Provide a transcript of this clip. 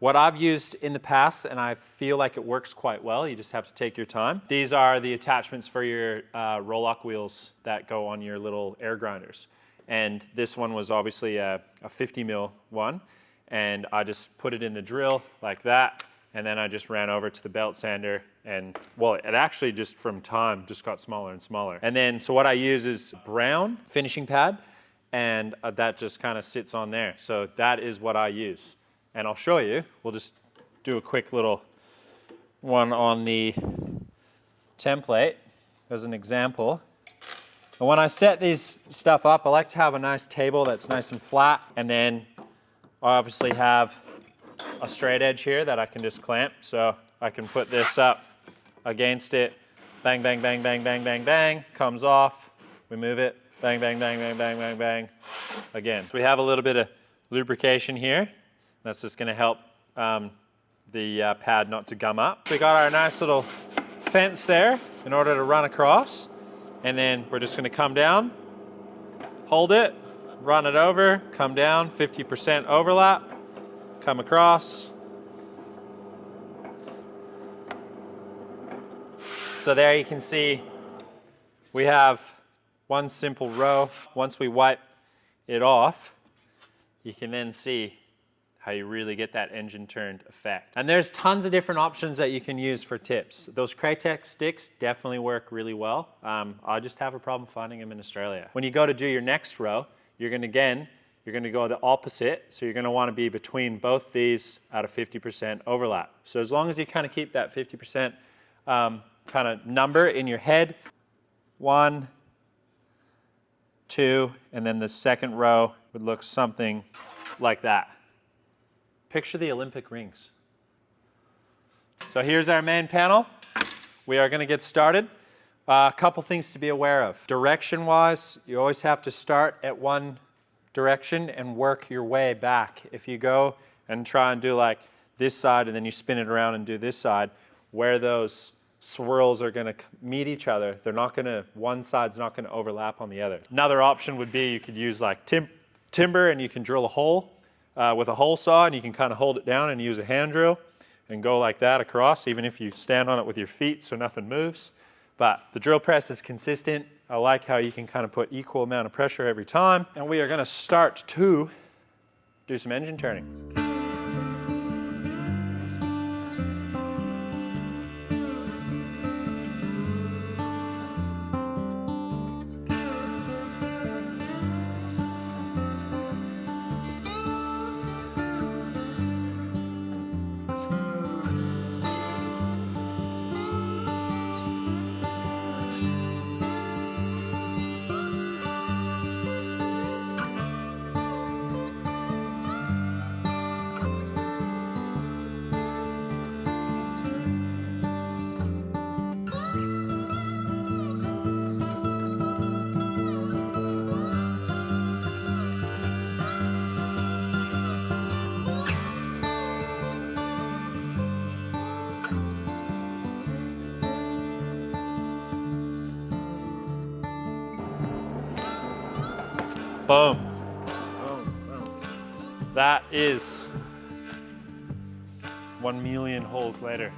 What I've used in the past, and I feel like it works quite well, you just have to take your time. These are the attachments for your roll-lock wheels that go on your little air grinders. And this one was obviously a 50 mil one. And I just put it in the drill like that. And then I just ran over to the belt sander and, well, it actually just from time just got smaller and smaller. And then, so what I use is brown finishing pad, and that just kind of sits on there. So that is what I use. And I'll show you. We'll just do a quick little one on the template as an example. And when I set these stuff up, I like to have a nice table that's nice and flat, and then I obviously have a straight edge here that I can just clamp. So I can put this up against it, bang, bang, bang, bang, bang, bang, bang, comes off, we move it, bang, bang, bang, bang, bang, bang, bang, again. So we have a little bit of lubrication here. That's just gonna help the pad not to gum up. We got our nice little fence there in order to run across, and then we're just gonna come down, hold it, run it over, come down, 50% overlap, come across. So there you can see we have one simple row. Once we wipe it off, you can then see how you really get that engine turned effect. And there's tons of different options that you can use for tips. Those Craytech sticks definitely work really well. I just have a problem finding them in Australia. When you go to do your next row, you're gonna go the opposite. So you're gonna wanna be between both these at a 50% overlap. So as long as you kind of keep that 50% kind of number in your head, 1, 2, and then the second row would look something like that. Picture the Olympic rings. So here's our main panel. We are gonna get started. A couple things to be aware of. Direction-wise, you always have to start at one direction and work your way back. If you go and try and do like this side and then you spin it around and do this side, where those swirls are gonna meet each other, one side's not gonna overlap on the other. Another option would be you could use like timber, and you can drill a hole with a hole saw, and you can kind of hold it down and use a hand drill and go like that across, even if you stand on it with your feet so nothing moves. But the drill press is consistent. I like how you can kind of put equal amount of pressure every time. And we are gonna start to do some engine turning. Boom. That is 1 million holes later.